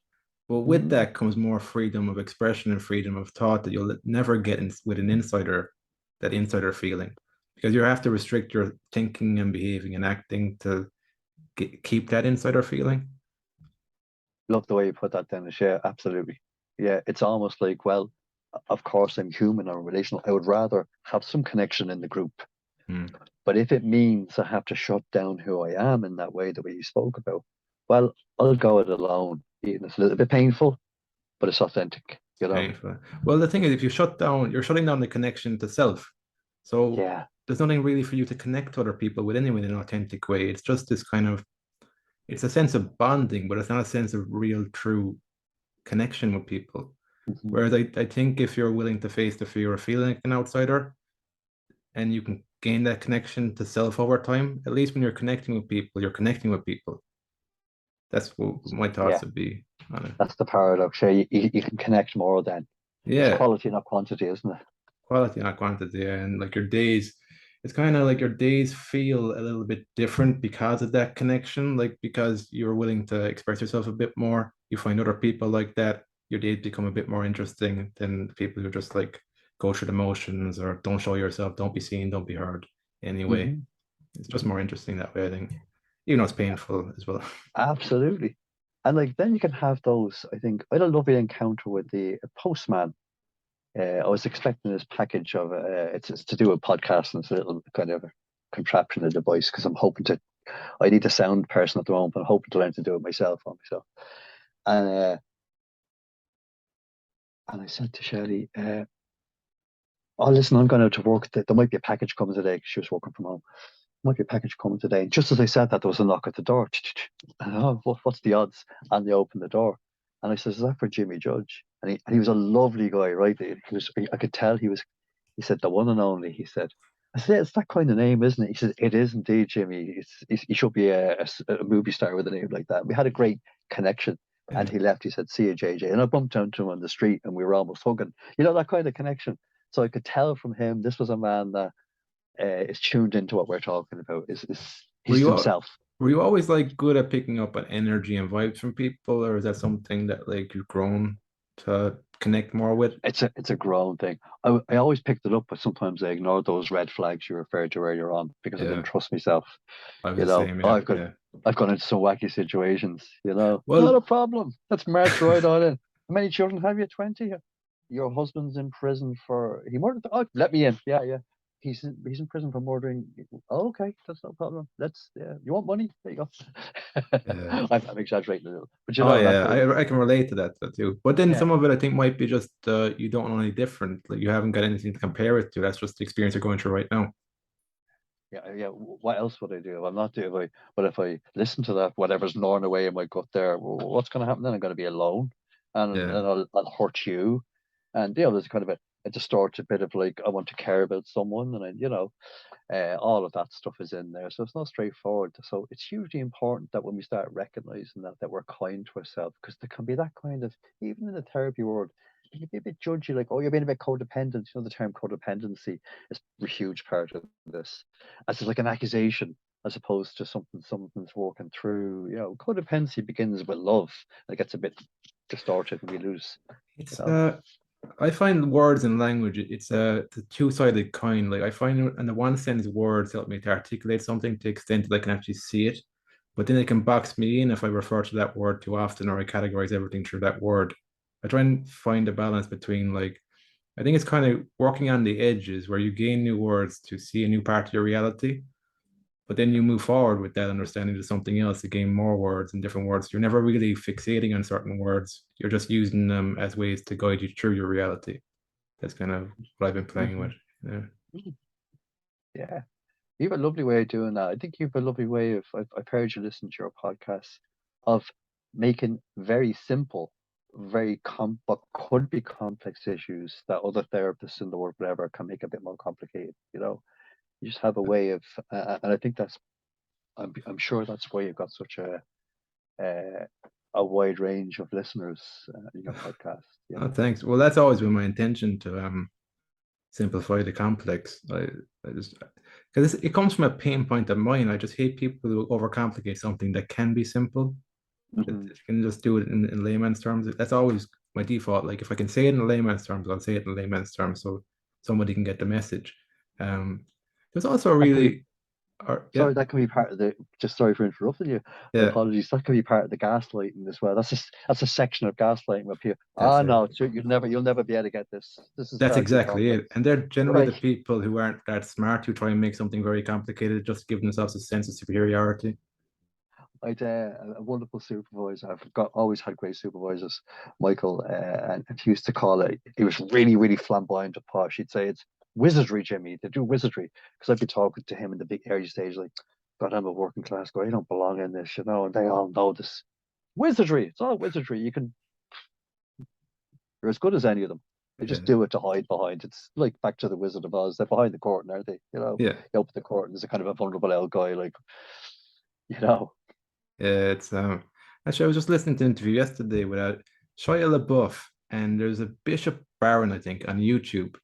But with mm. that comes more freedom of expression and freedom of thought that you'll never get with an insider, that insider feeling, because you have to restrict your thinking and behaving and acting to keep that insider feeling. Love the way you put that, Dennis. Yeah, absolutely. Yeah, it's almost like, well, of course, I'm human or relational. I would rather have some connection in the group. Hmm. But if it means I have to shut down who I am in that way, the way you spoke about, well, I'll go it alone. It's a little bit painful, but it's authentic. Painful. Well, the thing is, if you shut down, you're shutting down the connection to self. So Yeah. there's nothing really for you to connect to other people with anyway in an authentic way. It's just this kind of, it's a sense of bonding, but it's not a sense of real, true connection with people. Hmm. Whereas I think if you're willing to face the fear of feeling like an outsider and you can gain that connection to self over time, at least when you're connecting with people, you're connecting with people. That's what my thoughts Yeah, would be on it. that's the paradox. Yeah, you can connect more then. It's Yeah, quality, not quantity, isn't it? quality, not quantity. And like your days, it's kind of like your days feel a little bit different because of that connection. Like because you're willing to express yourself a bit more, you find other people like that. Your days become a bit more interesting than people who just like go through the motions or don't show yourself, don't be seen, don't be heard anyway. Hmm. It's just more interesting that way, I think. Even though it's Yeah, painful as well. absolutely. And like then you can have those. I think I had a lovely encounter with the postman. I was expecting this package of it's to do with podcasting. It's a little kind of contraption, a device, because I need a sound person at the moment, but I'm hoping to learn to do it myself on myself. And I said to Shelley, "Oh, listen, I'm going out to work. There might be a package coming today." 'Cause she was working from home. Might be a package coming today. And just as I said that, there was a knock at the door. And, oh, what's the odds? And they opened the door. And I said, "Is that for Jimmy Judge?" And he was a lovely guy, right? I could tell he said, "The one and only." He said, I said, "It's that kind of name, isn't it?" He said, "It is indeed, Jimmy. He should be a movie star with a name like that." We had a great connection. And Yeah. he left. He said, "See you, JJ." And I bumped into him on the street and we were almost hugging. You know, that kind of connection. So I could tell from him, this was a man that is tuned into what we're talking about. Is Were he's you himself. were you always like good at picking up on energy and vibes from people, or is that something that like you've grown to connect more with? It's a grown thing. I always picked it up, but sometimes I ignored those red flags you referred to earlier on because I didn't Yeah, trust myself. I was You the know, same. oh, Yeah, yeah. I've gone into some wacky situations. You know, not Well, a problem. Let's march right on in. How many children have you? 20. Your husband's in prison for he murdered. Oh, let me in. Yeah, yeah. He's in prison for murdering. Oh, okay, that's no problem. Let's. Yeah, you want money? There you go. yeah. I'm exaggerating a little, but you Oh know that yeah, kind of. I can relate to that too. But then Yeah, some of it I think might be just you don't know any different. Like you haven't got anything to compare it to. That's just the experience you're going through right now. yeah, yeah. What else would I do? I'm not doing. But if I listen to that, whatever's gnawing away in my gut there, what's going to happen then? I'm going to be alone, and Yeah. I'll hurt you, and there's kind of a distorted bit of like I want to care about someone, and all of that stuff is in there. So it's not straightforward. So it's hugely important that when we start recognizing that we're kind to ourselves, because there can be that kind of even in the therapy world. It can be a bit judgy, like, "Oh, you're being a bit codependent." You know, the term codependency is a huge part of this, as it's like an accusation, as opposed to something's working through. You know, codependency begins with love, and it gets a bit distorted, and we lose. You It's know. I find words and language it's a two-sided coin. Like I find in the one sense words help me to articulate something to the extent that I can actually see it. But then it can box me in if I refer to that word too often or I categorize everything through that word. I try and find a balance between like I think it's kind of working on the edges where you gain new words to see a new part of your reality, but then you move forward with that understanding to something else to gain more words and different words. You're never really fixating on certain words. You're just using them as ways to guide you through your reality. That's kind of what I've been playing with. Mhm. Yeah. Yeah. You have a lovely way of doing that. I think you have a lovely way of, I've heard you listen to your podcast, of making very simple, but could be complex issues that other therapists in the world, whatever, can make a bit more complicated. You know, you just have a way of, and I think I'm sure that's why you've got such uh, a wide range of listeners in your podcast. You Oh, know. thanks. Well, that's always been my intention to simplify the complex. I just because it comes from a pain point of mine. I just hate people who overcomplicate something that can be simple. That Hmm. you can just do it in layman's terms. That's always my default. Like if I can say it in layman's terms, I'll say it in layman's terms so somebody can get the message. Um, there's also a That can be really, or yeah, Sorry, that can be part of the. Just sorry for interrupting you. My yeah, apologies. That can be part of the gaslighting as well. That's a section of gaslighting where people. that's Ah, it. no, you'll never be able to get this. This is That's far too exactly complex. it. And they're generally the Right. people who aren't that smart who try and make something very complicated just to give themselves a sense of superiority. I had a wonderful supervisor. Always had great supervisors, Michael, and he used to call it. He was really, really flamboyant and posh. He'd say it's wizardry, Jimmy. They do wizardry because I'd be talking to him in the big early stage, like, God, I'm a working class guy. I don't belong in this, you know. And they all know this wizardry. It's all wizardry. You're as good as any of them. They just Yeah, do it to hide behind. It's like back to the Wizard of Oz. They're behind the curtain, aren't they? You know, yeah, you open the curtain, there's a kind of a vulnerable old guy, like, you know. yeah. It's actually I was just listening to an interview yesterday with Shia LaBeouf, and there's a Bishop Barron, I think, on YouTube.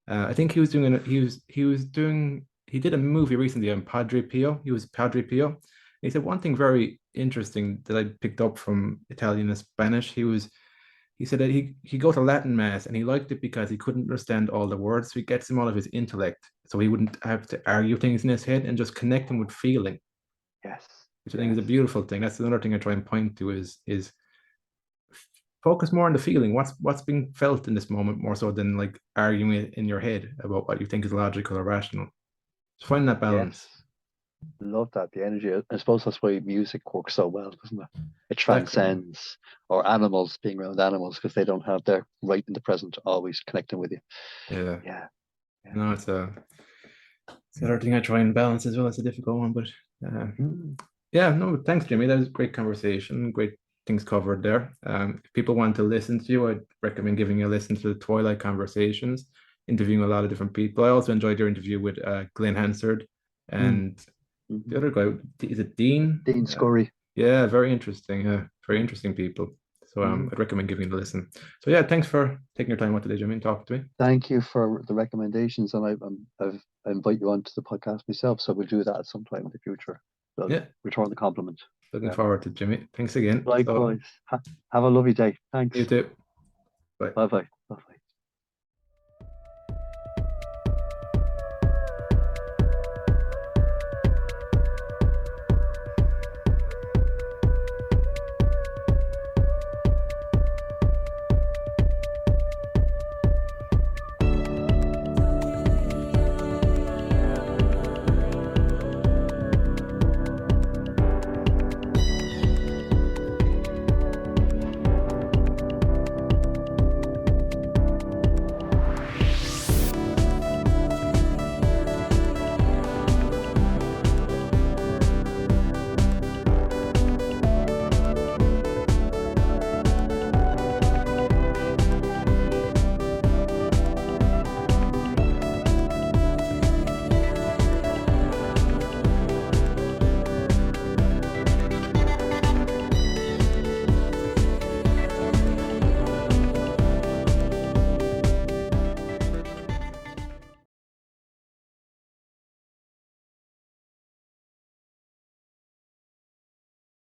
I think he was doing he did a movie recently on Padre Pio. He was Padre Pio. He said one thing very interesting that I picked up from Italian and Spanish. He he said that he go to Latin mass and he liked it because he couldn't understand all the words, so he gets them out of his intellect, so he wouldn't have to argue things in his head and just connect them with feeling, Yes. which I think is a beautiful thing. That's another thing I try and point to is focus more on the feeling, what's being felt in this moment, more so than like arguing it in your head about what you think is logical or rational. Just find that balance. Yes. Love that. The energy. I suppose that's why music works so well, doesn't it? It Exactly. transcends, or animals, being around animals, because they don't have their right in the present always connecting with you. Yeah. Yeah. Yeah. No, it's another thing I try and balance as well. It's a difficult one, but Mm. yeah, no, thanks, Jimmy. That was a great conversation, great things covered there. If people want to listen to you, I'd recommend giving you a listen to the Twilight Conversations, interviewing a lot of different people. I also enjoyed your interview with Glenn Hansard Mm. and the Mhm. other guy. Is it Dean? Dean Scurry. Yeah, very interesting. Very interesting people. So Mm. I'd recommend giving it a listen. So yeah, thanks for taking your time out today, Jimmy, and talking to me. Thank you for the recommendations, and I invite you onto the podcast myself, so we'll do that at some time in the future. So Yeah, return the compliment. looking Yeah. forward to it, Jimmy. Thanks again. So Likewise. Have a lovely day. you Thanks. too. Bye. Bye bye. Bye bye.